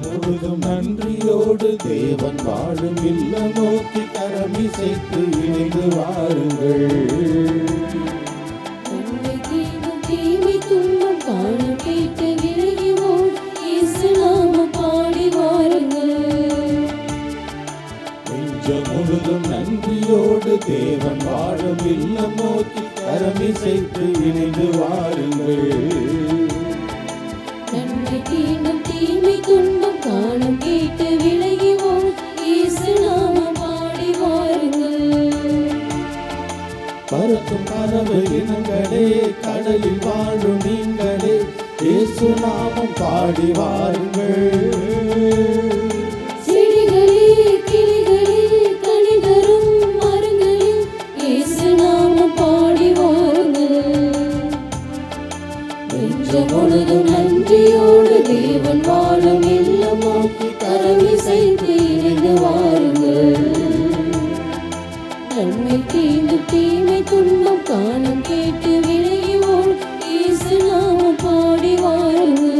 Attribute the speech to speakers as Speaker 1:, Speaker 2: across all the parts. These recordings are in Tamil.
Speaker 1: முழுதும் நன்றியோடு தேவன் வாழும் இல்லம் நோக்கி கரமிசைத்து இணைந்து வாருங்கள்.
Speaker 2: தீமை துன்பம் காணும் கேட்டு விலகிவோம் இயேசு நாமம் பாடி வாருங்கள்.
Speaker 1: நெஞ்சம் முழுதும் நன்றியோடு தேவன் வாழும் இல்லம் நோக்கி கரமிசைத்து இணைந்து வாருங்கள்.
Speaker 2: நன்மை தீண்டும் தீமை துன்பம் காணும் கேட்டு விலகிவோம் இயேசு நாமம் பாடி வாருங்கள்.
Speaker 1: பறக்கும் பறவை இனங்களே, கடலில் வாழும் நீங்களே, இயேசு நாமம் பாடி வாருங்கள்.
Speaker 2: செடிகளே கிளிகளே கனிதரும் மரங்களே இயேசு நாமம் பாடி வாருங்கள். நெஞ்சம் முழுதும் நன்றியோடு தேவன் வாழும் இல்லம் நோக்கி கரமிசைத்து இணைந்து வாருங்கள். நன்மை தீண்டும் தீமை துன்பம் காணும் கேட்டு விலகிவோம் இயேசு நாமம் பாடி வாருங்கள்.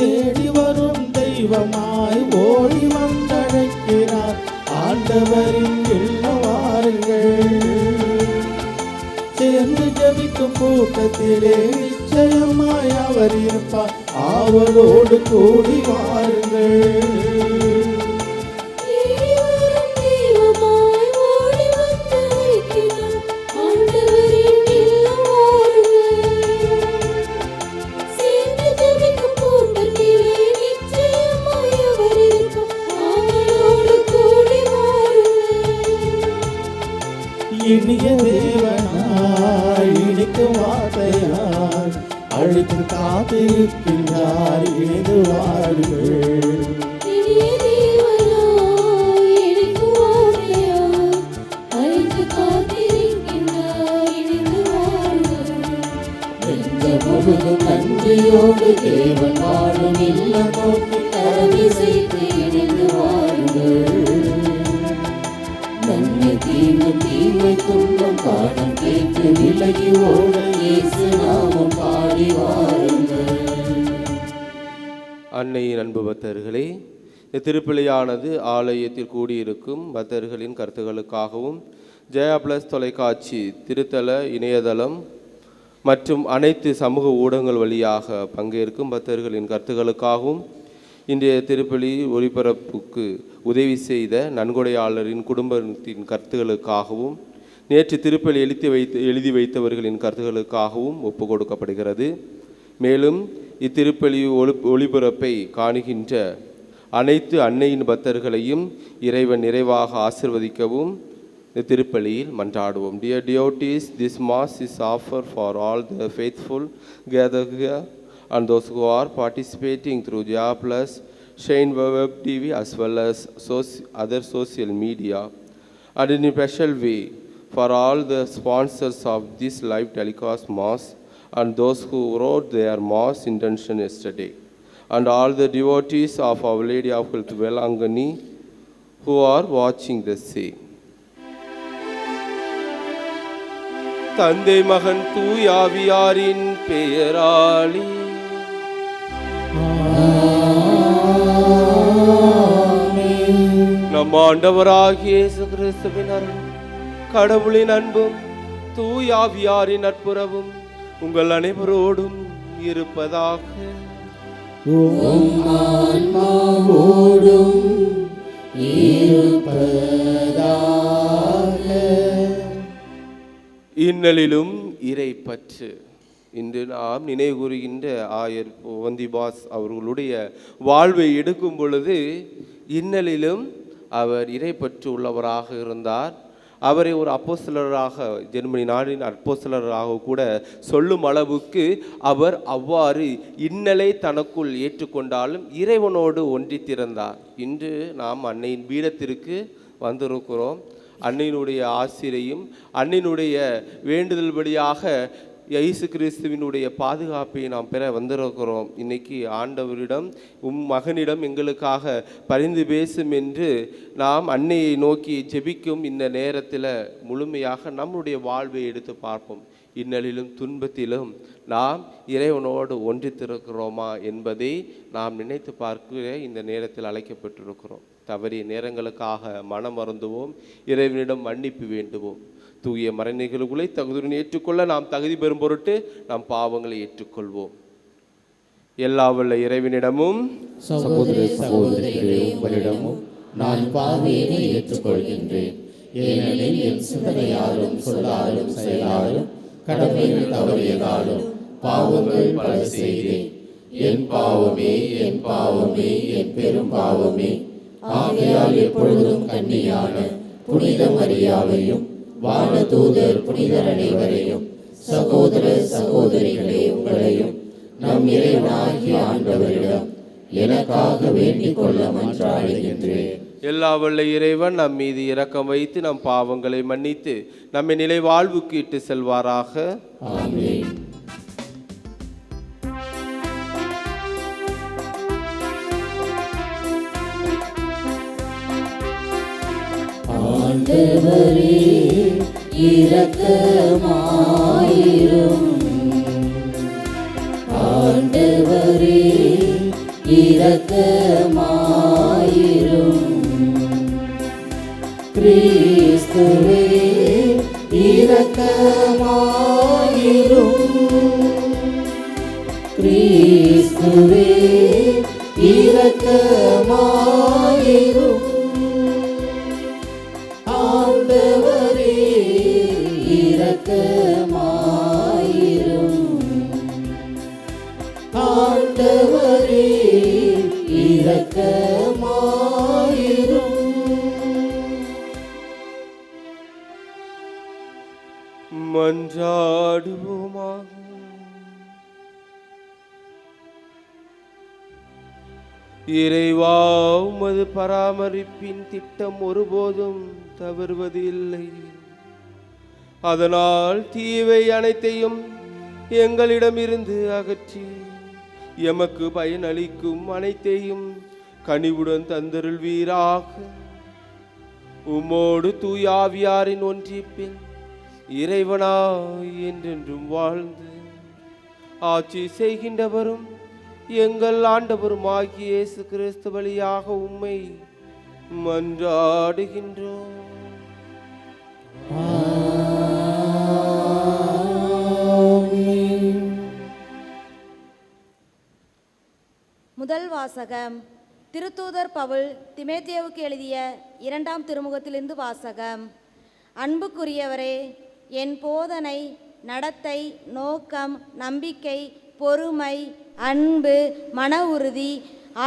Speaker 1: தேடி வரும் தெய்வமாய் ஓடி வந்தழைக்கிறார் ஆண்டவரின் இல்லம் வாருங்கள். சேர்ந்து ஜபிக்கும் கூட்டத்திலே நிச்சயமாய் அவர் இருப்பார், ஆவலோடு கூடி வாருங்கள். இனிய தேவனாய் இனிக்கும் வார்த்தையாய் அழைத்து காத்திருக்கின்றார், இணைந்து வாருங்கள். முழுதும் நன்றியோடு தேவன் வாழும் இல்லம் நோக்கி கரமிசைத்து இணைந்து வாருங்கள். நன்மை தீண்டும் தீமை துன்பம் காணும் கேட்டு விலகி ஓட இயேசு நாமம் பாடி வாருங்கள்.
Speaker 3: அன்னையின் அன்பு பக்தர்களே, இந்த திருப்பலியானது ஆலயத்தில் கூடியிருக்கும் பக்தர்களின் கருத்துக்களுக்காகவும் ஜெயா பிளஸ் தொலைக்காட்சி திருத்தல இணையதளம் மற்றும் அனைத்து சமூக ஊடகங்கள் வழியாக பங்கேற்கும் பக்தர்களின் கருத்துக்களுக்காகவும் இன்றைய திருப்பலி ஒளிபரப்புக்கு உதவி செய்த நன்கொடையாளரின் குடும்பத்தின் கருத்துக்களுக்காகவும் நேற்று திருப்பலி எழுதி வைத்தவர்களின் கருத்துக்களுக்காகவும் ஒப்பு கொடுக்கப்படுகிறது. மேலும் இத்திருப்பலி ஒளிபரப்பை காணுகின்ற அனைத்து அன்னையின் பக்தர்களையும் இறைவன் நிறைவாக ஆசிர்வதிக்கவும் இந்த திருப்பலியில் மன்றாடுவோம். Dear devotees, this mass is offered for all the faithful gathered here and those who are participating through Jaya Plus, Shane Web TV as well as other social media, and in a special way for all the sponsors of this live telecast mass and those who wrote their mass intention yesterday, and all the devotees of Our Lady of Health Velangani who are watching the same. தந்தை மகன் தூயாவியாரின் பெயராளி நம் ஆண்டவராகிய இயேசு கிறிஸ்துவின் அருளும் கடவுளின் அன்பும் தூயாவியாரின் நட்புறவும் உங்கள் அனைவரோடும் இருப்பதாக. இன்னலிலும் இறை பற்று. இன்று நாம் நினைவு கூறுகின்ற ஆயர் வந்திபாஸ் அவர்களுடைய வாழ்வை எடுக்கும் பொழுது இன்னலிலும் அவர் இறை பற்று உள்ளவராக இருந்தார். அவரை ஒரு அப்போஸ்தலராக, ஜெர்மனி நாடின் அப்போஸ்தலராக கூட சொல்லும் அளவுக்கு அவர் அவ்வாறு இன்னலை தனக்குள் ஏற்றுக்கொண்டாலும் இறைவனோடு ஒன்றித்திருந்தார். இன்று நாம் அன்னையின் பீடத்திற்கு வந்திருக்கிறோம். அன்னையினுடைய ஆசிரையும் அன்னையினுடைய வேண்டுதல் படியாக இயேசு கிறிஸ்துவினுடைய பாதுகாப்பை நாம் பெற வந்திருக்கிறோம். இன்னைக்கு ஆண்டவரிடம் மகனிடம் எங்களுக்காக பரிந்து பேசும் என்று நாம் அன்னையை நோக்கி ஜெபிக்கும் இந்த நேரத்தில் முழுமையாக நம்முடைய வாழ்வை எடுத்து பார்ப்போம். இன்னலிலும் துன்பத்திலும் நாம் இறைவனோடு ஒன்றித்திருக்கிறோமா என்பதை நாம் நினைத்து பார்க்க இந்த நேரத்தில் அழைக்கப்பட்டிருக்கிறோம். தவறிய நேரங்களுக்காக மனம் வருந்துவோம், இறைவனிடம் மன்னிப்பு வேண்டுவோம். தூய மறைநிகழ்வுகளை தகுதியுடன் ஏற்றுக்கொள்ள நாம் தகுதி பெறும் பொருட்டு நாம் பாவங்களை ஏற்றுக்கொள்வோம். எல்லா வல்ல இறைவனிடமும்
Speaker 1: சகோதர சகோதரிகளே, உங்களிடமும் நான் பாவியை ஏற்றுக்கொள்கின்றேன். ஏனெனில் என் சிந்தனையாலும் சொல்லாலும் செயலாலும் கடமையில் தவறியதாலும் பாவங்கள் பல செய்தேன். என் பாவமே, என் பாவமே, என் பெரும் பாவமே. ஆகையால் எப்பொழுதும் கன்னியான புனித மரியாவையும் வான தூதர் புனிதர் அனைவரையும் சகோதர சகோதரிகளே உங்களையும் நம் இறைவனாகிய ஆண்டவரிடம் எனக்காக வேண்டிக் கொள்ள மன்றாடுகின்றேன்.
Speaker 3: எல்லா வல்ல இறைவன் நம் மீது இரக்கம் வைத்து நம் பாவங்களை மன்னித்து நம்மை நிலை வாழ்வுக்கு இட்டு செல்வாராக.
Speaker 1: ஆமென்.
Speaker 2: ஆண்டவரே இரக்கமாயிரும். ஆண்டவரே இரக்கமாயிரும். கிறிஸ்துவே இரக்கமாயிரும். கிறிஸ்துவே இரக்கமாயிரும். ஆண்டவரே இரக்கமாயிரும். ஆண்டவரே இரக்கமாயிரும்.
Speaker 3: மன்றாடுவோமாக. இறைவா, உமது பராமரிப்பின் திட்டம் ஒருபோதும் தவறுவது இல்லை. அதனால் தீவை அனைத்தையும் எங்களிடமிருந்து அகற்றி எமக்கு பயனளிக்கும் அனைத்தையும் கனிவுடன் தந்தருள்வீராக. உம்மோடு தூயாவியாரின் ஒன்றிப்பில் இறைவனாய் என்றென்றும் வாழ்ந்து ஆட்சி செய்கின்றவரும் எங்கள் ஆண்டவரும் ஆகிய இயேசு கிறிஸ்து வழியாக உம்மை மன்றாடுகின்றோம்.
Speaker 4: முதல் வாசகம். திருத்தூதர் பவுல் திமோத்தேயுவுக்கு எழுதிய 2ஆம் திருமுகத்திலிருந்து வாசகம். அன்புக்குரியவரே, என் போதனை, நடத்தை, நோக்கம், நம்பிக்கை, பொறுமை, அன்பு, மன உறுதி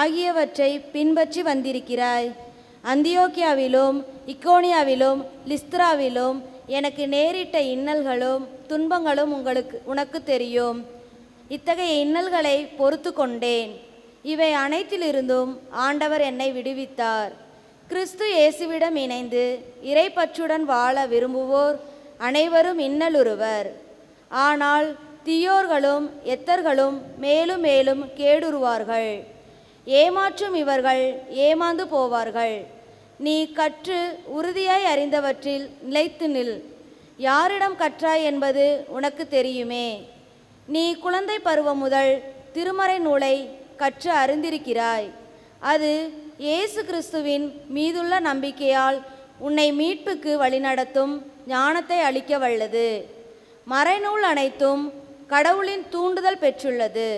Speaker 4: ஆகியவற்றை பின்பற்றி வந்திருக்கிறாய். அந்தியோக்கியாவிலும் இக்கோனியாவிலும் லிஸ்திராவிலும் எனக்கு நேரிட்ட இன்னல்களும் துன்பங்களும் உனக்கு தெரியும். இத்தகைய இன்னல்களை பொறுத்து கொண்டேன். இவை அனைத்திலிருந்தும் ஆண்டவர் என்னை விடுவித்தார். கிறிஸ்து இயேசுவிடம் இணைந்து இறைப்பற்றுடன் வாழ விரும்புவோர் அனைவரும் இன்னலுறுவர். ஆனால் தீயோர்களும் எத்தர்களும் மேலும் மேலும் கேடுருவார்கள். ஏமாற்றும் இவர்கள் ஏமாந்து போவார்கள். நீ கற்று உறுதியாய் அறிந்தவற்றில் நிலைத்து நில். யாரிடம் கற்றாய் என்பது உனக்கு தெரியுமே. நீ குழந்தை பருவம் முதல் திருமறை நூலை கற்று அறிந்திருக்கிறாய். அது இயேசு கிறிஸ்துவின் மீதுள்ள நம்பிக்கையால் உன்னை மீட்புக்கு வழிநடத்தும் ஞானத்தை அளிக்க வல்லது. மறைநூல் அனைத்தும் கடவுளின் தூண்டுதல் பெற்றுள்ளது.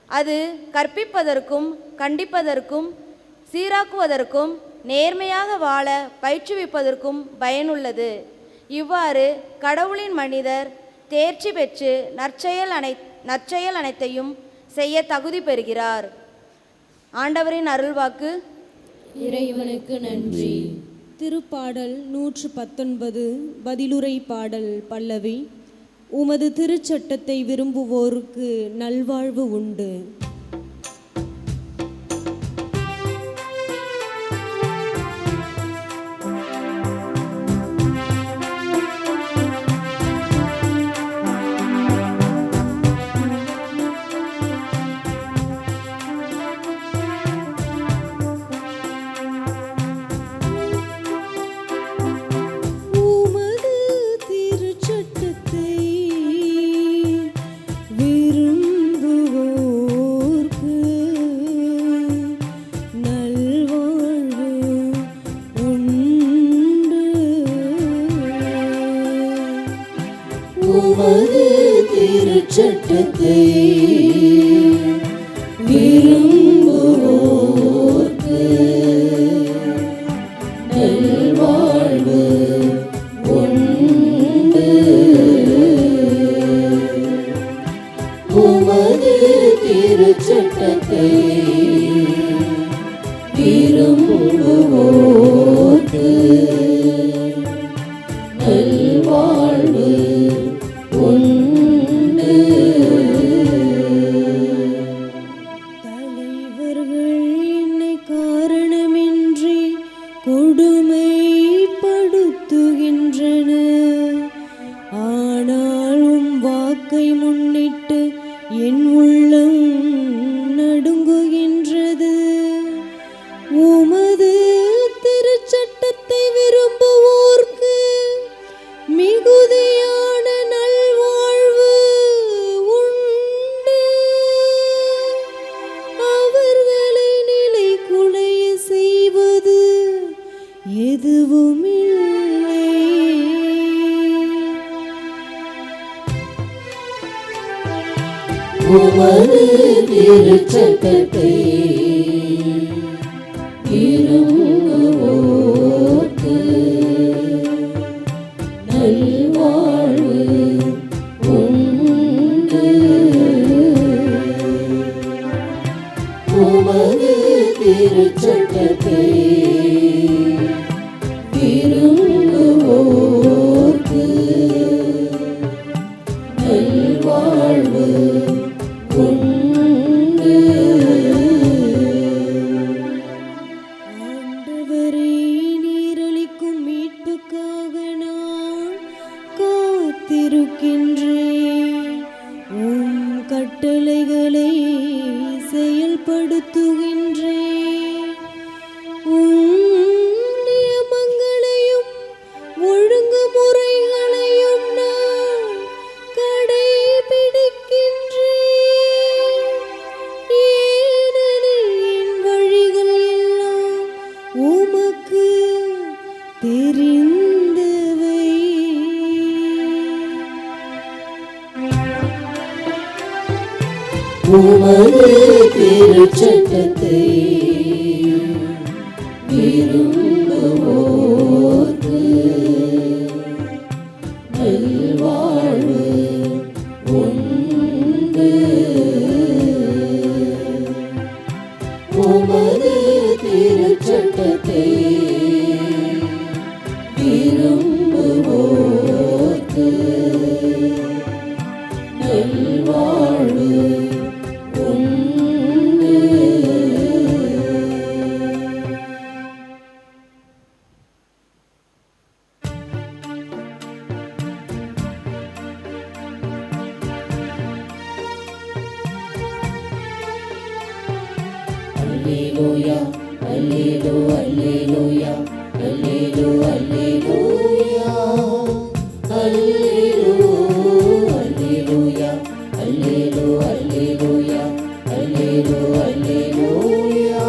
Speaker 4: அது கற்பிப்பதற்கும் கண்டிப்பதற்கும் சீராக்குவதற்கும் நேர்மையாக வாழ பயிற்றுவிப்பதற்கும் பயனுள்ளது. இவ்வாறு கடவுளின் மனிதர் தேர்ச்சி பெற்று நற்செயல் அனைத்தையும் செய்ய தகுதி பெறுகிறார். ஆண்டவரின் அருள்வாக்கு.
Speaker 2: இறைவனுக்கு நன்றி.
Speaker 5: திருப்பாடல் 119 பதிலுரை பாடல் பல்லவி. உமது திருச்சட்டத்தை விரும்புவோருக்கு நல்வாழ்வு உண்டு.
Speaker 2: திருச்சட்டத்தை விரும்புவோர்க்கு நல்வாழ்வு உண்டு. உமது திருச்சட்டத்தை விரும்புவோர்க்கு நல்வாழ்வு உண்டு.
Speaker 5: தலைவர்கள் என்னை காரணமின்றி கொடுமைப்படுத்துகின்றனர். ஆனாலும் வாக்கை முன்னிட்டு என் உள்ளம் நடுங்குகின்றது. உமது திருச்சட்டத்தை விரும்புவோர்க்கு மிகுதியான நல்வாழ்வு உண்டு. அவர்களை நிலை குலைய செய்வது எதுவுமில்லை.
Speaker 2: உமது திருச்சட்டத்தை விரும்புவோர்க்கு நல்வாழ்வு உண்டு. உமது திருச்சட்டத்தை விரும்புவோர்க்கு நல்வாழ்வு உண்டு.
Speaker 5: ஆண்டவரே, நீரளிக்கும் மீட்புக்காக நான் காத்திருக்கின்றேன். உம் கட்டளைகளை செயல்படுத்துகின்றேன். உம் நியமங்களையும் ஒழுங்குமுறைகளையும் நான் கடைபிடிக்கின்றேன். ஏனெனில் என் வழிகள் எல்லாம் உமக்கு தெரிந்தவை.
Speaker 2: உமது திருச்சட்டத்தை விரும்புவோர்க்கு நல்வாழ்வு உண்டு. உமது திருச்சட்டத்தை விரும்புவோர்க்கு நல்வாழ்வு உண்டு. Alleluia, alleluia, alleluia, alleluia, alleluia, alleluia, alleluia, alleluia, alleluia,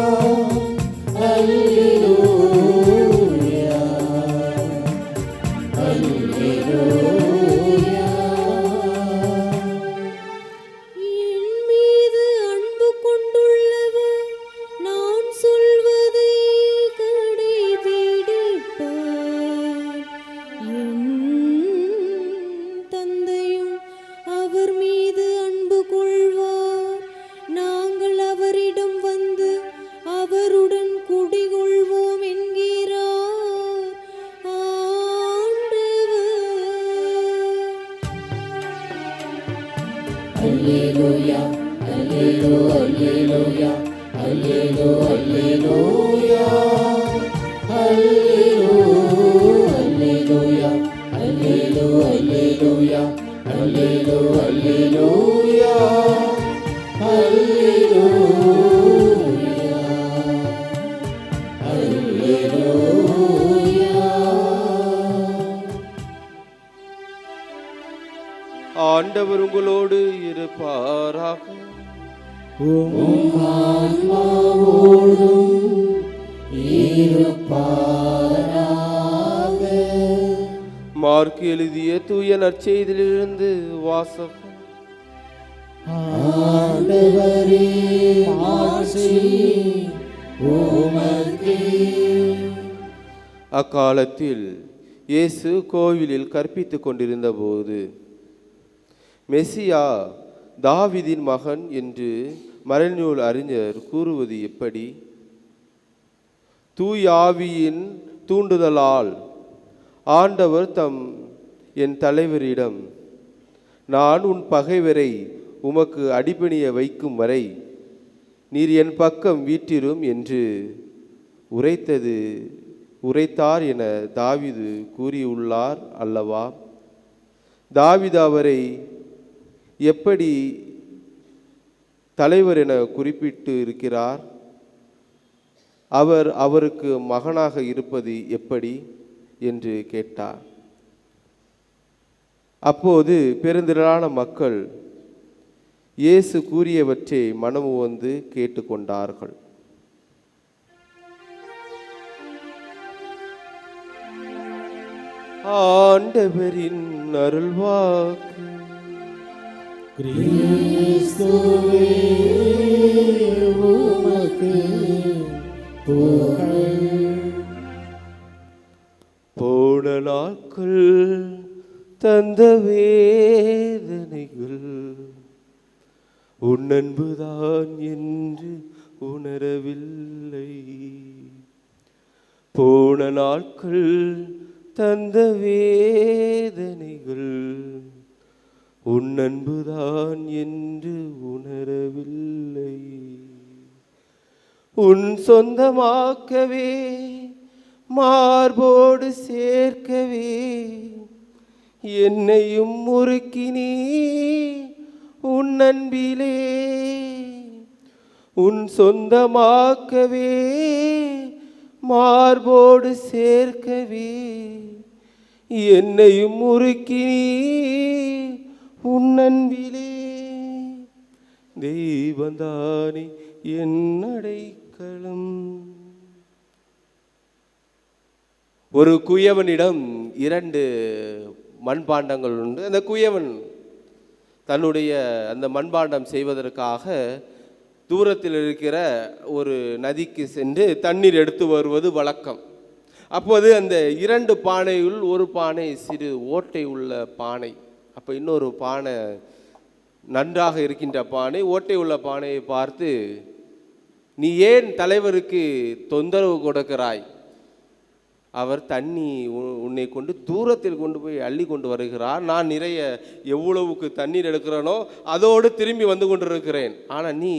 Speaker 2: alleluia, alleluia.
Speaker 5: என் மீது அன்பு கொண்டுள்ளவர் நான் சொல்வதை கடைபிடிப்பார். என் தந்தையும் அவர் மீது அன்பு கொள்வார். நாங்கள் அவரிடம் வந்து அவருடன் குடிகொள்வோம் என்கிறார் ஆண்டவர்.
Speaker 2: Alleluia, alleluia, alleluia, alleluia, alleluia, alleluia, alleluia, alleluia, alleluia, alleluia, alleluia.
Speaker 3: ஆண்டவர் உங்களோடு இருப்பாராக.
Speaker 2: ஆன்மாவோடும் இருப்பாராக.
Speaker 3: மார்க் எழுதிய தூய நற்செய்தியிலிருந்து வாசகம்.
Speaker 2: ஆண்டவரே ஆட்சி உமக்கே.
Speaker 3: அக்காலத்தில் இயேசு கோவிலில் கற்பித்துக் கொண்டிருந்த போது, மெசியா தாவீதின் மகன் என்று மறைநூல் அறிஞர் கூறுவது எப்படி? தூய ஆவியின் தூண்டுதலால் ஆண்டவர் என் தலைவரிடம், நான் உன் பகைவரை உமக்கு அடிபணிய வைக்கும் வரை நீர் என் பக்கம் வீற்றிரும் என்று உரைத்தார் என தாவீது கூறியுள்ளார் அல்லவா? தாவீது அவரை எப்படி தலைவர் என குறிப்பிட்டு இருக்கிறார்? அவருக்கு மகனாக இருப்பது எப்படி என்று கேட்டார். அப்போது பெருந்திரளான மக்கள் இயேசு கூறியவற்றை மனமுவந்து கேட்டுக்கொண்டார்கள். ஆண்டவரின் அருள்வாக்கு.
Speaker 2: கிறிஸ்துவே உமக்கு புகழ்.
Speaker 3: போன நாட்கள் தந்த வேதனைகள் உன் அன்புதான் என்று உணரவில்லை. போன நாட்கள் தந்த வேதனைகள் உன் அன்புதான் என்று உணரவில்லை. உன் சொந்தமாக்கவே மார்போடு சேர்க்கவே என்னையும் முறுக்கினீ உன் அன்பிலே. உன் சொந்தமாக்கவே மார்போடு சேர்க்கவே என்னையும் முறுக்கினீ உன் அன்பிலே. தெய்வந்தானே என் அடைக்கலம். ஒரு குயவனிடம் 2 மண்பாண்டங்கள் உண்டு. அந்த குயவன் தன்னுடைய அந்த மண்பாண்டம் செய்வதற்காக தூரத்தில் இருக்கிற ஒரு நதிக்கு சென்று தண்ணீர் எடுத்து வருவது வழக்கம். அப்போது அந்த 2 பானையுள் ஒரு பானை சிறு ஓட்டை உள்ள பானை, அப்போ இன்னொரு பானை நன்றாக இருக்கின்ற பானை, ஓட்டை உள்ள பானையை பார்த்து, நீ ஏன் தலைவருக்கு தொந்தரவு கொடுக்கிறாய்? அவர் தண்ணி உன்னை கொண்டு தூரத்தில் கொண்டு போய் அள்ளி கொண்டு வருகிறார். நான் நிறைய எவ்வளவுக்கு தண்ணீர் எடுக்கிறேனோ அதோடு திரும்பி வந்து கொண்டிருக்கிறேன். ஆனால் நீ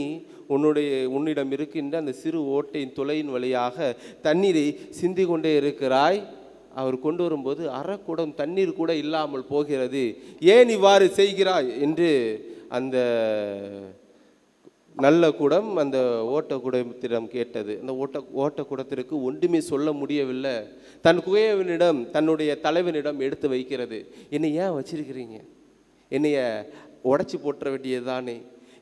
Speaker 3: உன்னிடம் இருக்கின்ற அந்த சிறு ஓட்டையின் துளையின் வழியாக தண்ணீரை சிந்தி கொண்டே இருக்கிறாய். அவர் கொண்டு வரும்போது அரைக்குடம் தண்ணீர் கூட இல்லாமல் போகிறது. ஏன் இவ்வாறு செய்கிறாய் என்று அந்த நல்ல குடம் அந்த ஓட்ட குடத்திடம் கேட்டது. அந்த ஓட்ட குடத்திற்கு ஒன்றுமே சொல்ல முடியவில்லை. தன் குயவனிடம் தன்னுடைய தலைவனிடம் எடுத்து வைக்கிறது. என்னை ஏன் வச்சிருக்கிறீங்க? என்னைய உடைச்சி போட்ட வேண்டியதுதானே?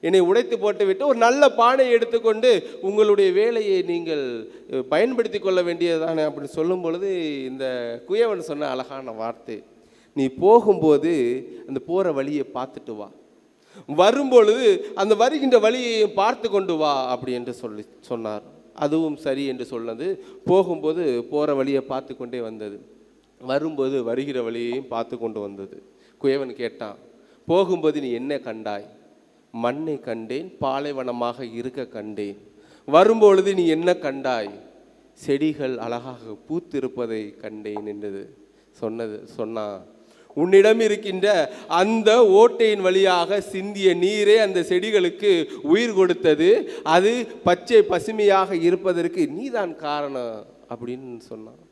Speaker 3: என்னை உடைத்து போட்டுவிட்டு ஒரு நல்ல பானை எடுத்துக்கொண்டு உங்களுடைய வேலையை நீங்கள் பயன்படுத்தி கொள்ள வேண்டியதுதானே அப்படின்னு சொல்லும் பொழுது இந்த குயவன் சொன்ன அழகான வார்த்தை, நீ போகும்போது அந்த போகிற வழியை பார்த்துட்டு வா, வரும்பொழுது அந்த வருகின்ற வழியை பார்த்து கொண்டு வா அப்படி என்று சொன்னார். அதுவும் சரி என்று சொன்னது. போகும்போது போகிற வழியை பார்த்து கொண்டே வந்தது, வரும்போது வருகிற வழியையும் பார்த்து கொண்டு வந்தது. குயவன் கேட்டான், போகும்போது நீ என்ன கண்டாய்? மண்ணை கண்டேன், பாலைவனமாக இருக்க கண்டேன். வரும்பொழுது நீ என்ன கண்டாய்? செடிகள் அழகாக பூத்திருப்பதை கண்டேன் என்றது சொன்னான். உன்னிடம் இருக்கின்ற அந்த ஓட்டையின் வழியாக சிந்திய நீரே அந்த செடிகளுக்கு உயிர் கொடுத்தது. அது பச்சை பசுமையாக இருப்பதற்கு நீதான் காரணம் அப்படின்னு சொன்னான்.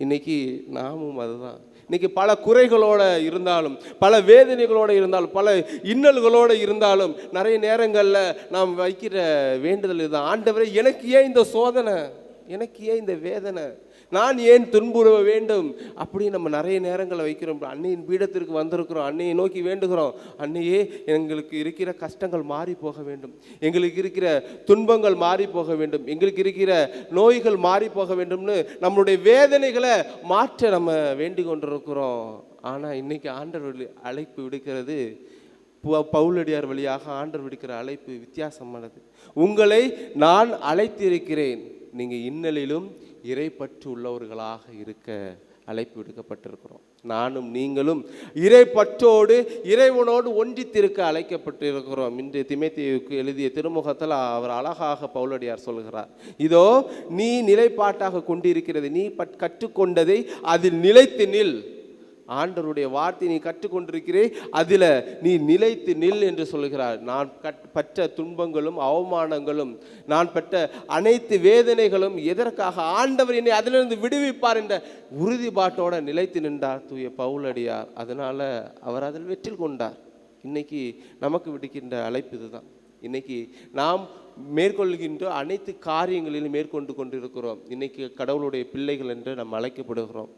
Speaker 3: இன்னைக்கு நாமும் அதுதான். இன்னைக்கு பல குறைகளோடு இருந்தாலும், பல வேதனைகளோடு இருந்தாலும், பல இன்னல்களோடு இருந்தாலும் நிறைய நேரங்களில் நாம் வைக்கிற வேண்டுதல் இதுதான், ஆண்டவரே எனக்கு ஏன் இந்த சோதனை, எனக்கு ஏன் இந்த வேதனை, நான் ஏன் துன்புற வேண்டும் அப்படி நம்ம நிறைய நேரங்களை வைக்கிறோம். அன்னையின் பீடத்திற்கு வந்திருக்கிறோம், அன்னையை நோக்கி வேண்டுகிறோம், அன்னையே எங்களுக்கு இருக்கிற கஷ்டங்கள் மாறி போக வேண்டும், எங்களுக்கு இருக்கிற துன்பங்கள் மாறி போக வேண்டும், எங்களுக்கு இருக்கிற நோய்கள் மாறி போக வேண்டும்னு நம்மளுடைய வேதனைகளை மாற்ற நம்ம வேண்டி கொண்டிருக்கிறோம். ஆனால் இன்னைக்கு ஆண்டவர் அழைப்பு விடுக்கிறது, பவுலடியார் வழியாக ஆண்டவர் விடுக்கிற அழைப்பு வித்தியாசமானது. உங்களை நான் அழைத்திருக்கிறேன், நீங்கள் இன்னலிலும் இறைப்பற்று உள்ளவர்களாக இருக்க அழைப்பு விடுக்கப்பட்டிருக்கிறோம். நானும் நீங்களும் இறைப்பற்றோடு இறைவனோடு ஒன்றித்திருக்க அழைக்கப்பட்டிருக்கிறோம். இன்று திமோத்தேயுவுக்கு எழுதிய திருமுகத்தில் அவர் அழகாக பவுலடியார் சொல்கிறார், இதோ நீ நிலைப்பாட்டாக கொண்டிருக்கிறது, நீ கற்றுக்கொண்டதை அதில் நிலைத்து நில். ஆண்டவருடைய வார்த்தை நீ கற்றுக்கொண்டிருக்கிறே, அதில் நீ நிலைத்து நில் என்று சொல்கிறார். நான் பற்ற துன்பங்களும் அவமானங்களும், நான் பெற்ற அனைத்து வேதனைகளும் எதற்காக? ஆண்டவர் என்னை அதிலிருந்து விடுவிப்பார் என்ற உறுதிப்பாட்டோடு நிலைத்து நின்றார் தூய பவுலடியார். அதனால் அவர் அதில் வெற்றி கொண்டார். இன்னைக்கு நமக்கு விடுக்கின்ற அழைப்பு இதுதான். இன்னைக்கு நாம் மேற்கொள்கின்ற அனைத்து காரியங்களிலும் மேற்கொண்டு கொண்டிருக்கிறோம். இன்னைக்கு கடவுளுடைய பிள்ளைகள் என்று நாம் அழைக்கப்படுகிறோம்.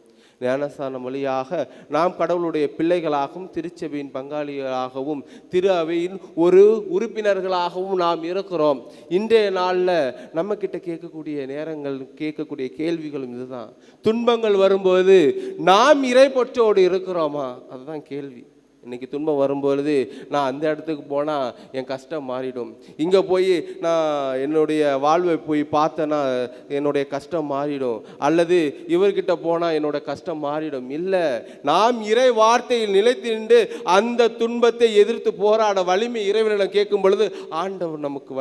Speaker 3: ஞானஸ்தானம் வழியாக நாம் கடவுளுடைய பிள்ளைகளாகவும் திருச்சபையின் பங்காளிகளாகவும் திரு அவையின் ஒரு உறுப்பினர்களாகவும் நாம் இருக்கிறோம். இன்றைய நாளில் நம்மக்கிட்ட கேட்கக்கூடிய நேரங்கள், கேட்கக்கூடிய கேள்விகளும் இதுதான். துன்பங்கள் வரும்போது நாம் இறைப்பற்றோடு இருக்கிறோமா? அதுதான் கேள்வி. இன்றைக்கி துன்பம் வரும்பொழுது நான் அந்த இடத்துக்கு போனால் என் கஷ்டம் மாறிடும், இங்கே போய் நான் என்னுடைய வாழ்வை போய் பார்த்தேன்னா என்னுடைய கஷ்டம் மாறிடும், அல்லது இவர்கிட்ட போனால் என்னோட கஷ்டம் மாறிடும். இல்லை, நாம் இறை வார்த்தையில் நிலைத்து நின்று அந்த துன்பத்தை எதிர்த்து போராட வலிமை இறைவனிடம் கேட்கும் பொழுது ஆண்டவர் நமக்கு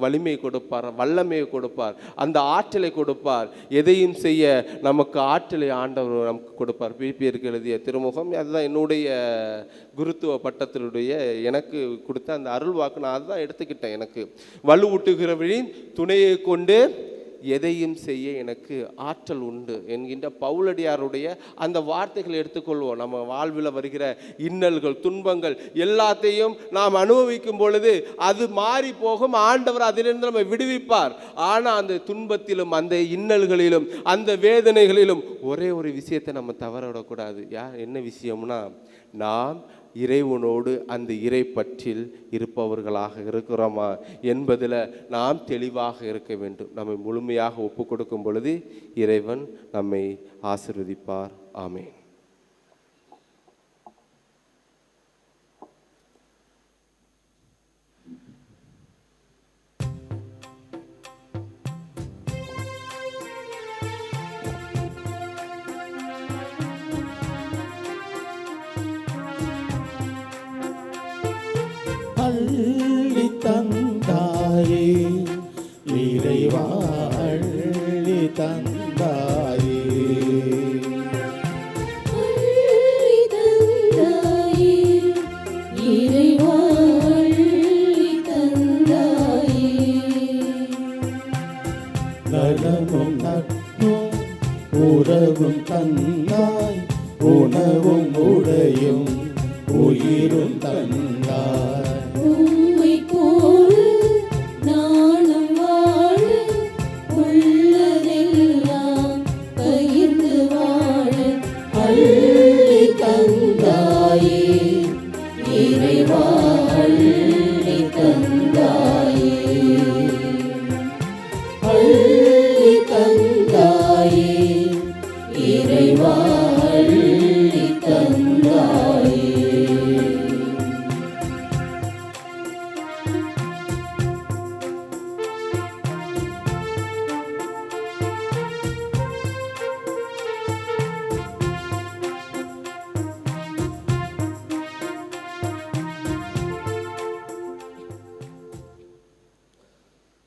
Speaker 3: வலிமையை கொடுப்பார், வல்லமையை கொடுப்பார், அந்த ஆற்றலை கொடுப்பார். எதையும் செய்ய நமக்கு ஆற்றலை ஆண்டவர் நமக்கு கொடுப்பார். பிலிப்பியருக்கு எழுதிய திருமுகம், அதுதான் என்னுடைய குருத்துவ பட்டத்தினுடைய எனக்கு கொடுத்த அந்த அருள் வாக்கு. நான் அதுதான் எடுத்துக்கிட்டேன். எனக்கு வலுவூட்டுகிறவரின் துணையை கொண்டு எதையும் செய்ய எனக்கு ஆற்றல் உண்டு என்கின்ற பவுலடியாருடைய அந்த வார்த்தைகளை எடுத்துக்கொள்வோம். நம்ம வாழ்வில் வருகிற இன்னல்கள், துன்பங்கள் எல்லாத்தையும் நாம் அனுபவிக்கும் பொழுது அது மாறி போகும். ஆண்டவர் அதிலிருந்து நம்ம விடுவிப்பார். ஆனால் அந்த துன்பத்திலும் அந்த இன்னல்களிலும் அந்த வேதனைகளிலும் ஒரே ஒரு விஷயத்தை நம்ம தவற விடக்கூடாது. என்ன விஷயம்னா, நாம் இறைவனோடு அந்த இறை பற்றில் இருப்பவர்களாக இருக்கிறோமா என்பதில் நாம் தெளிவாக இருக்க வேண்டும். நம்மை முழுமையாக ஒப்பு கொடுக்கும் பொழுது இறைவன் நம்மை ஆசீர்வதிப்பார். ஆமென்.
Speaker 2: அள்ளி தந்தாயே இறைவா, அள்ளி தந்தாயே,
Speaker 5: அள்ளி தந்தாயே இறைவா, அள்ளி தந்தாயே,
Speaker 2: நலமும் நட்பும் உறவும் தந்தாய், உணவும் உடையும் உயிரும் தந்தாய்.
Speaker 5: உம்மை போல நானும் வாழ உள்ளதெல்லாம் பகிர்ந்து வாழ அள்ளி தந்தாயே இறைவா, அள்ளி தந்தாயே, அள்ளி தந்தாயே இறைவா, அள்ளி தந்தாயே.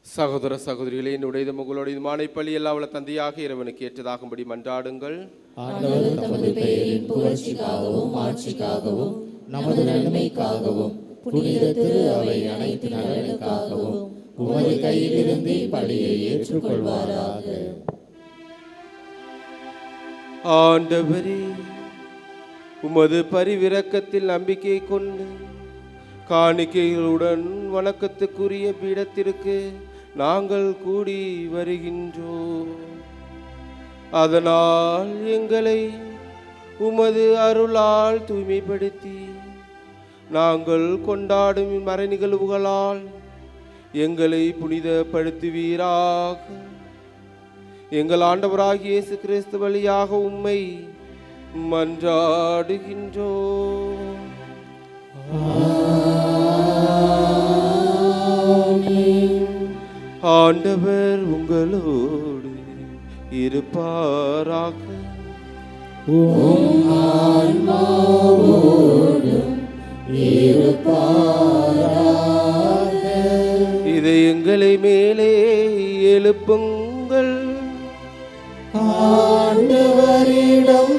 Speaker 3: சகோதர சகோதரிகளே, என்னுடைய உங்களுடைய மானைப்பள்ளி எல்லா உள்ள தந்தையாக இறைவனுக்கு ஏற்றதாகும்படி மன்றாடுங்கள்.
Speaker 1: ஆண்டவர் தமது பெயரின் புகழ்ச்சிக்காகவும் ஆட்சிக்காகவும் நமது நன்மைக்காகவும் புனித திரு அவை அனைத்து நலனுக்காகவும் உமது கையிலிருந்து இப்படியை ஏற்றுக்கொள்வாராக.
Speaker 3: ஆண்டவரே, உமது பரிவிரக்கத்தில் நம்பிக்கை கொண்டு காணிக்கைகளுடன் வணக்கத்துக்குரிய பீடத்திற்கு நாங்கள் கூடி வருகின்றோம். அதனால் எங்களை உமது அருளால் தூய்மைப்படுத்தி நாங்கள் கொண்டாடும் மறை நிகழ்வுகளால் எங்களை புனிதப்படுத்துவீராக. எங்கள் ஆண்டவராகிய இயேசு கிறிஸ்து வழியாக உம்மை மன்றாடுகின்றோம். ஆண்டவர் உங்களோடு இருப்பாராக. இதை எங்களை மேலே எழுப்புங்கள்.
Speaker 1: ஆண்டவரிடம்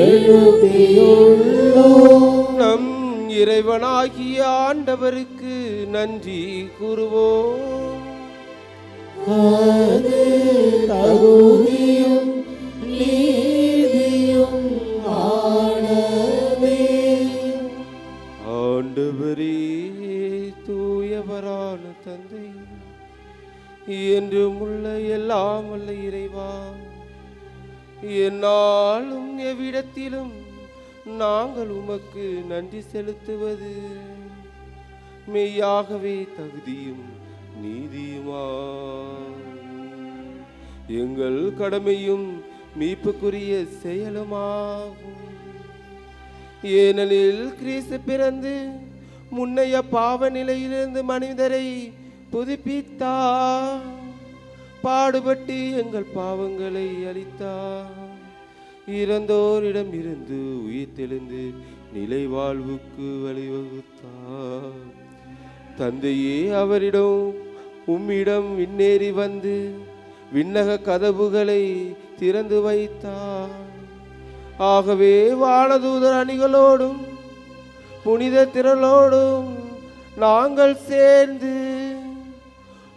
Speaker 1: எழுப்பியுள்ளோம்.
Speaker 3: நம் இறைவனாகிய ஆண்டவருக்கு நன்றி கூறுவோம்.
Speaker 1: அது தகுதியும் நீதியும் ஆனதே.
Speaker 3: ஆண்டவரே தூயவரான தந்தை, என்றும் உள்ள எல்லாம் வல்ல இறைவா, எந்நாளும் எவ்விடத்திலும் நாங்கள் உமக்கு நன்றி செலுத்துவது மெய்யாகவே தகுதியும் நீதியுமா. எங்கள் கடமையும் மீட்புக்குரிய செயலுமாகும். ஏனெனில் கிறிஸ்து பிறந்து முன்னைய பாவ நிலையிலிருந்து மனிதரை புதுப்பித்தார், பாடுபட்டு எங்கள் பாவங்களை அளித்தார், இறந்தோரிடம் இருந்து உயிர்த்தெழுந்து நிலை வாழ்வுக்கு வழிவகுத்தார். தந்தையே, அவரிடம் உம்மிடம் விண்ணேறி வந்து விண்ணக கதவுகளை திறந்து வைத்தார். ஆகவே வானதூதர் அணிகளோடும் புனித திரளோடும் நாங்கள் சேர்ந்து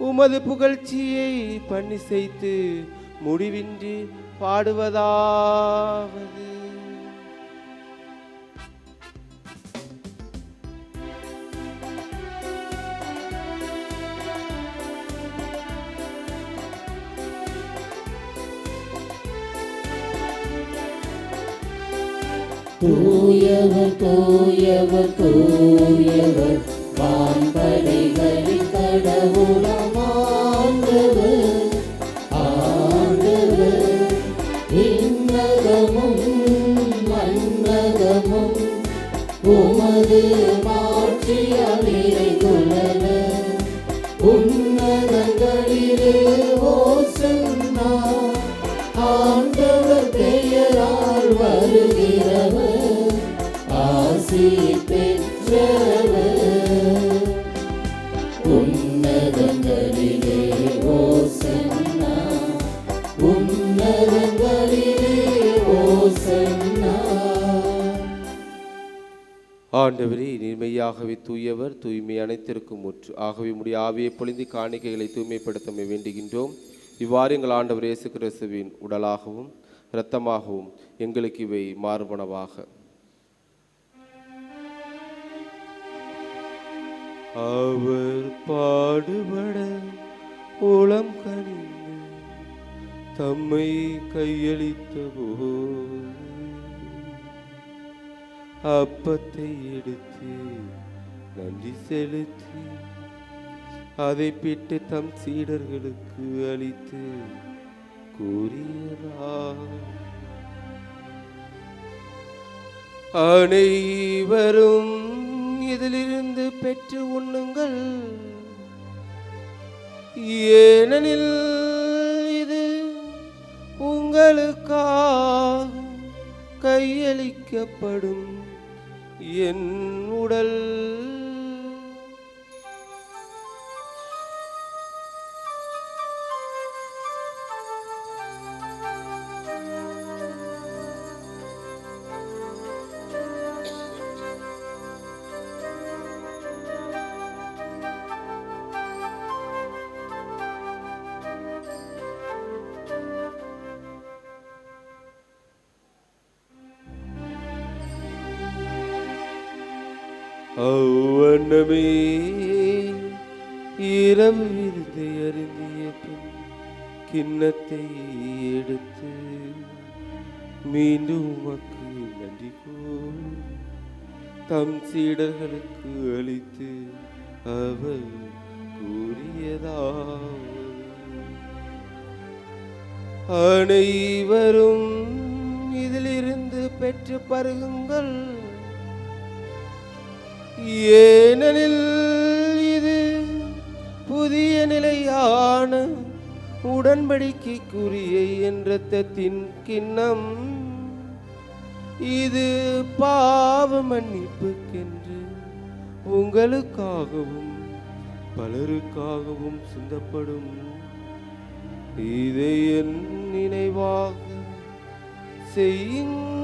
Speaker 3: உமது புகழ்ச்சியை பண்ணி செய்து முடிவின்றி பாடுவதாவது.
Speaker 1: தூயவர் தூயவர் தூயவர் வான்படைகளின் கடவுளாம் ஆண்டவர். ஆண்டவர் விண்ணகமும் மண்ணகமும் உமது மாட்சியால் நிறைந்துள்ளன. உன்னதங்களிலே ஓசன்னா. ஆண்டவர் பெயரால் வருகிறவர் ஆசி பெற்றவர். உன்னதங்களிலே ஓசன்னா. உன்னதங்களிலே ஓசன்னா.
Speaker 3: ஆண்டவரே, நீர்மையாகவே தூயவர், தூய்மை அனைத்திற்கும் முற்று. ஆகவே உம்முடைய ஆவியை பொழிந்து காணிக்கைகளை தூய்மைப்படுத்த வேண்டுகின்றோம். இவ்வாறு எங்கள் ஆண்டவர் இயேசு கிறிஸ்துவின் உடலாகவும் இரத்தமாகவும் எங்களுக்கு இவை மாறுபனவாக. அவர் பாடுபட உளம் கனிந்து தம்மை கையளித்த போது அப்பத்தை எடுத்து நன்றி செலுத்தி அதை பிட்டு தம் சீடர்களுக்கு அளித்து கூறியதார், அனைவரும் இதிலிருந்து பெற்று உண்ணுங்கள், ஏனெனில் இது உங்களுக்காக கையளிக்கப்படும் என் உடல். அவ்வண்ணமே இரவு விருந்தை அருந்திய பின் கிண்ணத்தை எடுத்து மீண்டும் உமக்கு நன்றி கூறி தம் சீடர்களுக்கு அளித்து அவர் கூறியதாவது, அனைவரும் இதிலிருந்து பெற்று பருகுங்கள், ஏனெனில் இது புதிய நிலையான உடன்படிக்கைக்குரிய என் இரத்தத்தின் கிண்ணம். இது பாவ மன்னிப்புக்கென்று உங்களுக்காகவும் பலருக்காகவும் சிந்தப்படும். இதை என் நினைவாக செய்யுங்கள்.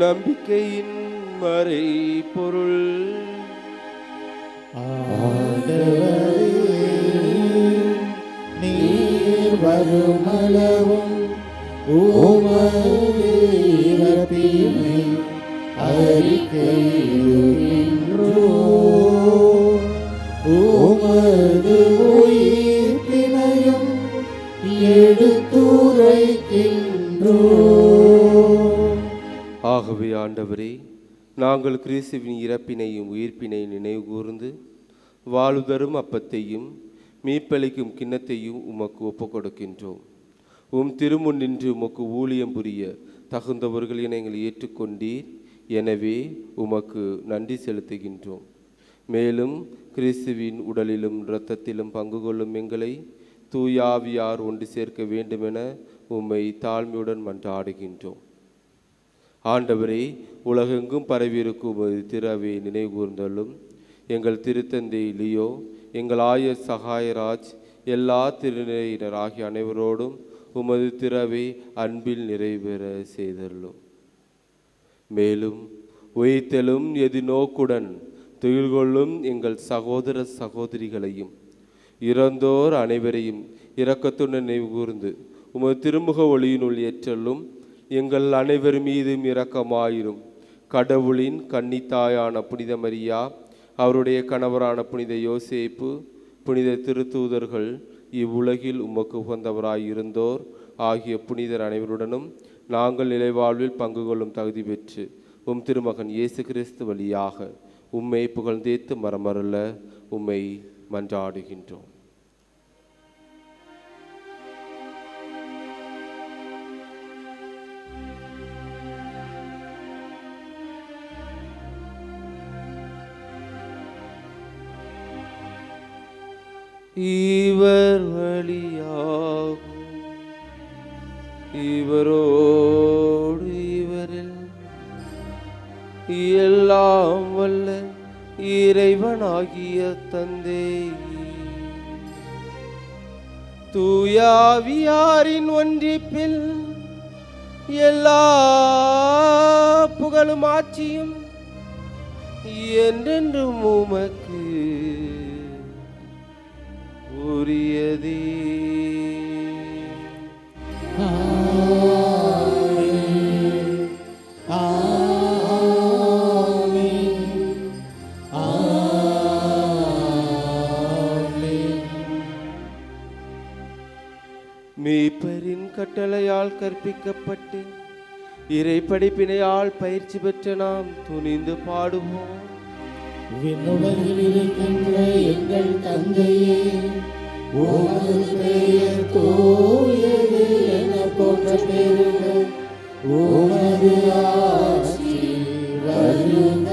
Speaker 3: நம்பிக்கையின் மறை பொருள்.
Speaker 2: நீர் வருமளவும் உமது இறப்பினை அறிக்கையிடுகின்றோம், உமது உயிர்ப்பினையும் எடுத்துரைக்கின்றோம்.
Speaker 3: ஆகவே ஆண்டவரே, நாங்கள் கிறிஸ்துவின் இறப்பினையும் உயிர்ப்பினையும் நினைவு கூர்ந்து வாழுதரும் அப்பத்தையும் மீட்பளிக்கும் கிண்ணத்தையும் உமக்கு ஒப்புக் கொடுக்கின்றோம். உம் திருமுன் நின்று உமக்கு ஊழியம் புரிய தகுந்தவர்கள் என எங்களை ஏற்றுக்கொண்டீர். எனவே உமக்கு நன்றி செலுத்துகின்றோம். மேலும் கிறிஸ்துவின் உடலிலும் இரத்தத்திலும் பங்கு கொள்ளும் எங்களை தூயாவியார் ஒன்று சேர்க்க வேண்டுமென உம்மை தாழ்மையுடன் மன்றாடுகின்றோம். ஆண்டவரே, உலகெங்கும் பரவியிருக்கும் திறவை நினைவு கூர்ந்தள்ளும். எங்கள் திருத்தந்தை லியோ, எங்கள் ஆயர் சகாயராஜ், எல்லா திருநிலையினர் ஆகிய அனைவரோடும் உமது திறவை அன்பில் நிறைவேற செய்தள்ளும். மேலும் உயிர்த்தெழும் எதிர்நோக்குடன் துயில் கொள்ளும் எங்கள் சகோதர சகோதரிகளையும் இறந்தோர் அனைவரையும் இரக்கத்துடன் நினைவு கூர்ந்து உமது திருமுக ஒளியினுள் ஏற்றலும். எங்கள் அனைவர் மீதும் இரக்கமாயிரும். கடவுளின் கன்னித்தாயான புனித மரியா, அவருடைய கணவரான புனித யோசேப்பு, புனித திருத்தூதர்கள், இவ்வுலகில் உமக்கு உகந்தவராயிருந்தோர் ஆகிய புனிதர் அனைவருடனும் நாங்கள் நிலைவாழ்வில் பங்கு கொள்ளும் தகுதி பெற்று உம் திருமகன் இயேசு கிறிஸ்து வழியாக உம்மை புகழ்ந்தேத்து மரமருள உம்மை மன்றாடுகின்றோம். இவர் வழியாகும் இவரோடு இவரில் எல்லாம் வல்ல இறைவனாகிய தந்தை தூயாவியாரின் ஒன்றிப்பில் எல்லா புகழும் ஆட்சியும் என்றென்றும் உமக்கு உரியதே. மீட்பரின் கட்டளையால் கற்பிக்கப்பட்டு இறை படிப்பினையால் பயிற்சி பெற்ற நாம் துணிந்து பாடுவோம்.
Speaker 2: விண்ணுலகில் இருக்கின்ற எங்கள் தந்தையே, உமது பெயர் தூயது என போற்ற பெறுக. உமது ஆட்சி வருக.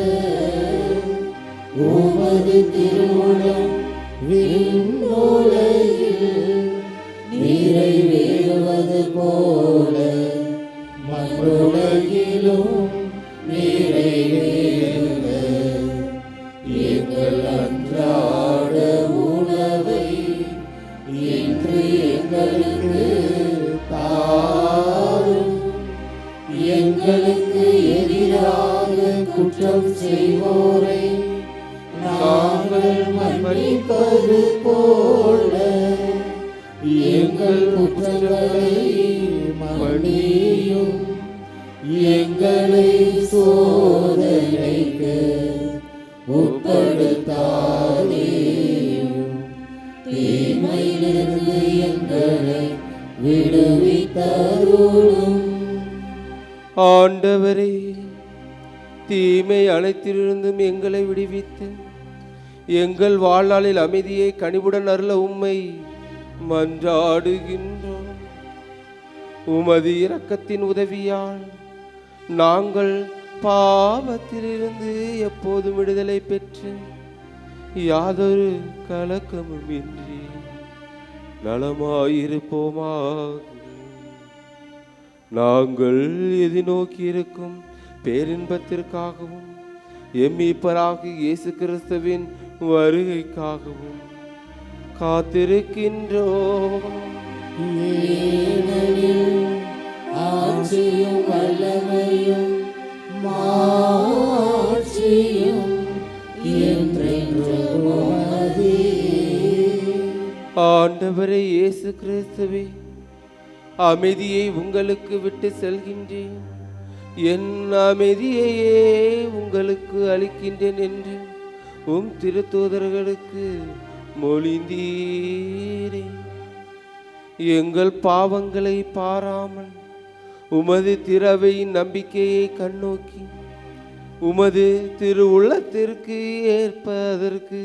Speaker 2: உமது திருவுளம் விண்ணுலகில் நிறைவேறுவது போல மண்ணுலகிலும் நிறைவேறுக. எங்கள் அன்றாட உணவை இன்று எங்களுக்கு தாரும். எங்களுக்கு எதிராக குற்றம் செய்வோரை நாங்கள் மன்னிப்பது போல எங்கள் குற்றங்களை மன்னியும். எங்களை சோதனைக்கு உட்படுத்த தாதேயும் தீமையிலிருந்து எங்களை விடுவித்தருளும்.
Speaker 3: ஆண்டவரே, தீமை அனைத்திலிருந்தும் எங்களை விடுவித்து எங்கள் வாழ்நாளில் அமைதியை கனிவுடன் அருள உம்மை மன்றாடுகின்றோம். உமது இரக்கத்தின் உதவியால் நாங்கள் பாவத்திலிருந்து எப்போதும் விடுதலை பெற்று யாதொரு கலக்கமும் இன்றி நலமாயிருப்போமாக. நாங்கள் எதிர்நோக்கி இருக்கும் பேரின்பத்திற்காகவும் எம்மீட்பராக இயேசு கிறிஸ்துவின் வருகைக்காகவும் காத்திருக்கின்றோம்.
Speaker 2: ஏனெனில் ஆட்சியும் வல்லமையும் மாட்சியும் என்றென்றும் உமதே.
Speaker 3: ஆண்டவரே இயேசு கிறிஸ்துவே, அமைதியை உங்களுக்கு விட்டு செல்கின்றேன், என் அமைதியையே உங்களுக்கு அளிக்கின்றேன் என்று உம் திருத்தூதர்களுக்கு மொழிந்தீரே. எங்கள் பாவங்களை பாராமல் உமது திரவையின் நம்பிக்கையை கண்ணோக்கி உமது திரு உள்ளத்திற்கு ஏற்பதற்கு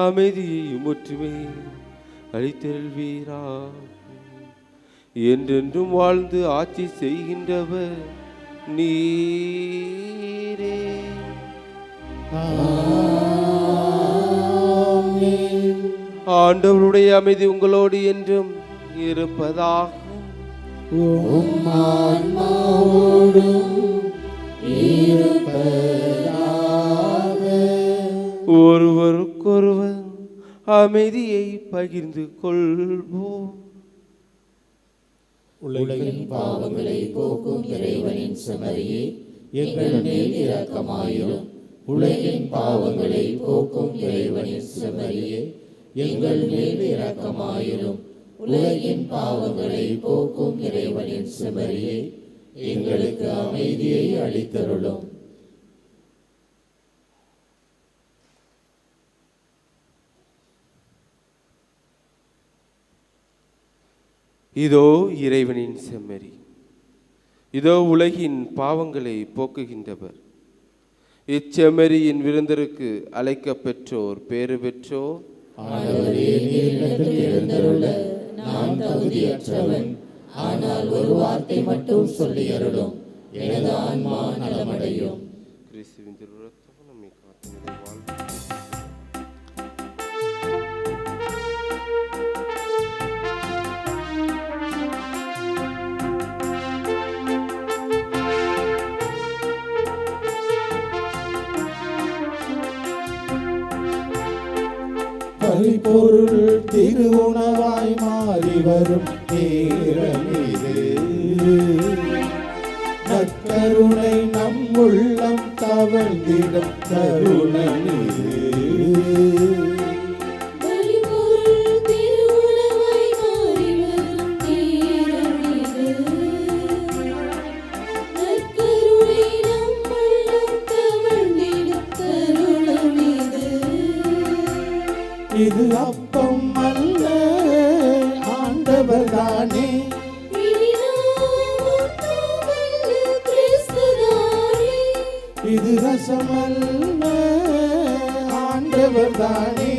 Speaker 3: அமைதியையும் ஒற்றுமையை அளித்தருள்வீரா. என்றென்றும் வாழ்ந்து ஆட்சி செய்கின்றவர் நீரே. ஆண்டவருடைய அமைதி உங்களோடு என்றும் இருப்பதாக. ஒருவருக்கொருவர் அமைதியை பகிர்ந்து கொள்வோம்.
Speaker 2: உலகின் பாவங்களை போக்கும் இறைவனின் செமரியே, எங்கள் மேல் இரக்கமாயிரும். உலகின் பாவங்களை போக்கும் இறைவனின் செமரியே, எங்கள் மேல் இரக்கமாயிரும். உலகின் பாவங்களை போக்கும் இறைவனின் செமரியே, எங்களுக்கு அமைதியை அளித்தருளும்.
Speaker 3: இதோ இறைவனின் செம்மறி, இதோ உலகின் பாவங்களை போக்குகின்றவர். இச்செம்மறியின் விருந்தருக்கு அழைக்க பெற்றோர் பேறு பெற்றோர்.
Speaker 2: நான் தகுதியற்றவன், ஆனால் ஒரு வார்த்தை மட்டும் சொல்லி அருளும், எனது ஆன்மா நலமடையும்.
Speaker 3: கிறிஸ்துவின் திருரத்தம் நம்மை காத்து வாழ்வு.
Speaker 2: பரிபொருள் திருவுணவாய் மாறி வரும் நேரம் இது. நற்கருணை நம் உள்ளம் தவழ்ந்திடும் தருணம் இது. இது அப்பம் அல்ல, ஆண்டவர் தானே. இது ரசம் அல்ல, ஆண்டவர் தானே.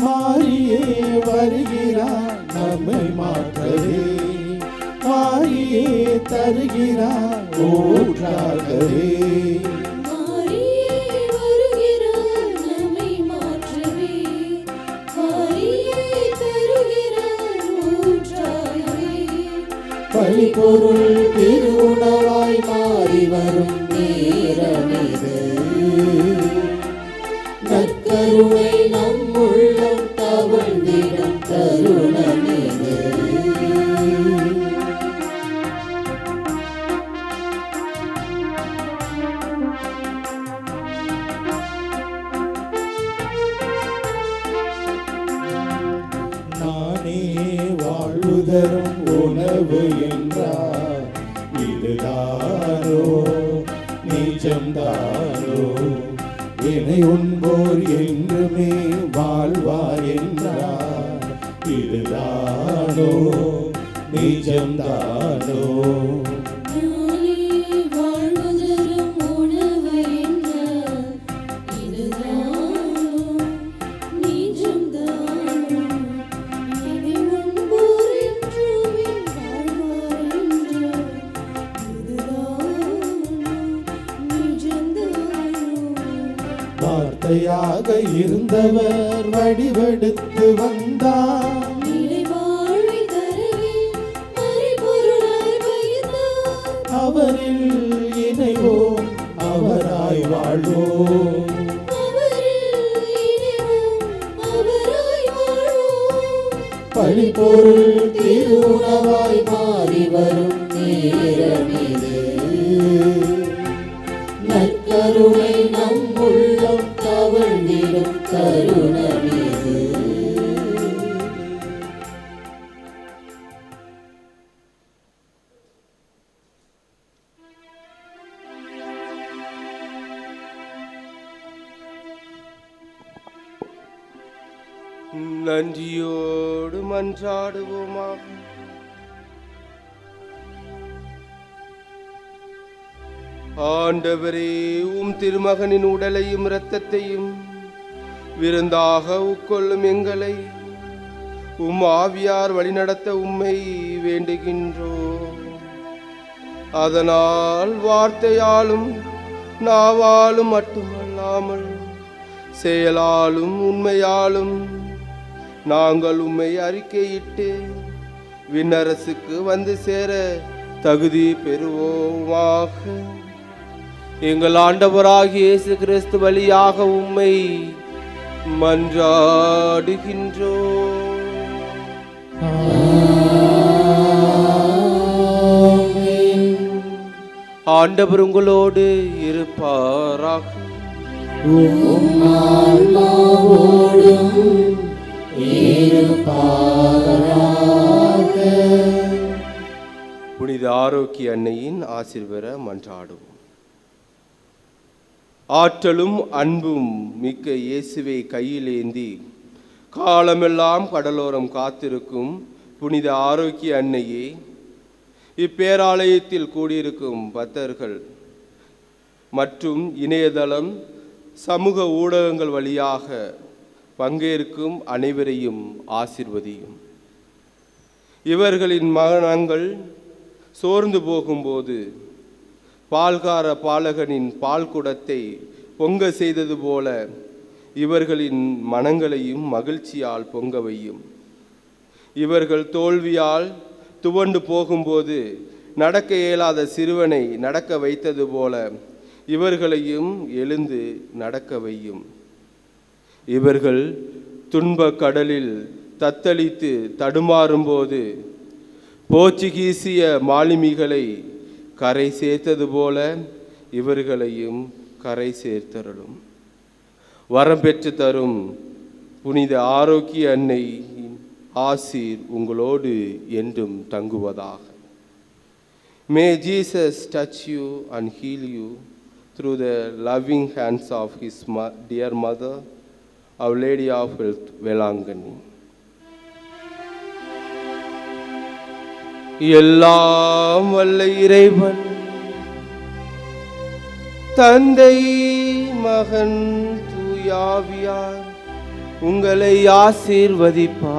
Speaker 2: மாறியே வருகிறார் நம்மை மாற்றவே, மாறியே தருகிறார் ஊற்றாகவே. பரிபொருள் திருவுணவாய் மாறி வரும் நேரம் இது. நற்கருணை நம் உள்ளம் தவழ்ந்திடும் தருணம் இது. நானே வாழ்வு தரும் உணவு என்றார்
Speaker 1: இதுதானோ நிஜம்தானோ என்னை உண்போர் என்றுமே வாழ்வார் என்றார் இதுதானோ நிஜம்தானோ வார்த்தையாக இருந்தவர் வடிவெடுத்து வந்தார் அவரில் இணைவோம் அவராய் வாழ்வோம்
Speaker 2: பழிபொருள் திருவுணவாய் மாறி வரும் நேரமிது நற்கருணை நம் உள்ளம் தவழ்ந்திடும் தருணமிது
Speaker 3: நன்றியோடு மன்றாடுவோமாக. ஆண்டவரே, உம் திருமகனின் உடலையும் இரத்தத்தையும் விருந்தாக உட்கொள்ளும் எங்களை உம் ஆவியார் வழிநடத்த உம்மை வேண்டுகின்றோம். அதனால் வார்த்தையாலும் நாவாலும் மட்டுமல்லாமல் செயலாலும் உண்மையாலும் நாங்கள் உம்மை அறிக்கையிட்டு விண்ணரசுக்கு வந்து சேர தகுதி பெறுவோமாக. எங்கள் ஆண்டவராகிய இயேசு கிறிஸ்து வழியாக உம்மை மன்றாடுகின்றோம். ஆண்டவர் உங்களோடு இருப்பாராக. புனித ஆரோக்கிய அன்னையின் ஆசீர்வாத மன்றாடுவோம். ஆற்றலும் அன்பும் மிக்க இயேசுவை கையில் ஏந்தி காலமெல்லாம் கடலோரம் காத்திருக்கும் புனித ஆரோக்கிய அன்னையே, இப்பேராலயத்தில் கூடியிருக்கும் பக்தர்கள் மற்றும் இணையதளம் சமூக ஊடகங்கள் வழியாக பங்கேற்கும் அனைவரையும் ஆசீர்வதியும். இவர்களின் மகனங்கள் சோர்ந்து போகும்போது பால்கார பாலகனின் பால் குடத்தை பொங்க செய்தது போல இவர்களின் மனங்களையும் மகிழ்ச்சியால் பொங்க வையும். இவர்கள் தோல்வியால் துவண்டு போகும்போது நடக்க இயலாத சிறுவனை நடக்க வைத்தது போல இவர்களையும் எழுந்து நடக்க வையும். இவர்கள் துன்ப கடலில் தத்தளித்து தடுமாறும்போது போர்ச்சுகீசிய மாலுமிகளை கரை சேர்த்தது போல இவர்களையும் கரை சேர்த்தருளும். வரம் பெற்று தரும் புனித ஆரோக்கிய அன்னை ஆசீர் உங்களோடு என்றும் தங்குவதாக. May Jesus touch you and heal you through the loving hands of his dear mother, Our Lady of Health, Velangani. எல்லாம் வல்ல இறைவன் தந்தை மகன் தூயாவியார் உங்களை ஆசீர்வதிப்பாராக.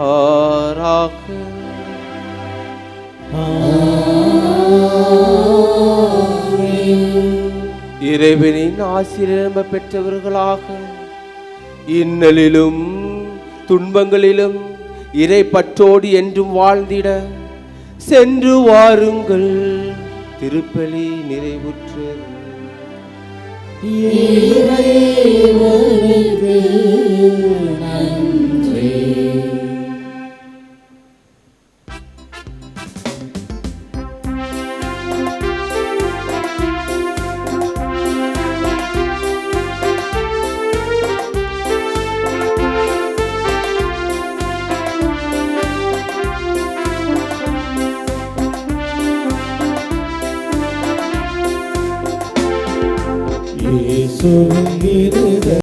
Speaker 3: இறைவனின் ஆசீர்வாதம் பெற்றவர்களாக இன்னலிலும் துன்பங்களிலும் இறைப்பற்றோடு என்றும் வாழ்ந்திட சென்று வாருங்கள். திருப்பலி நிறைவுற்றது.
Speaker 2: இறைவனுக்கு நன்றி.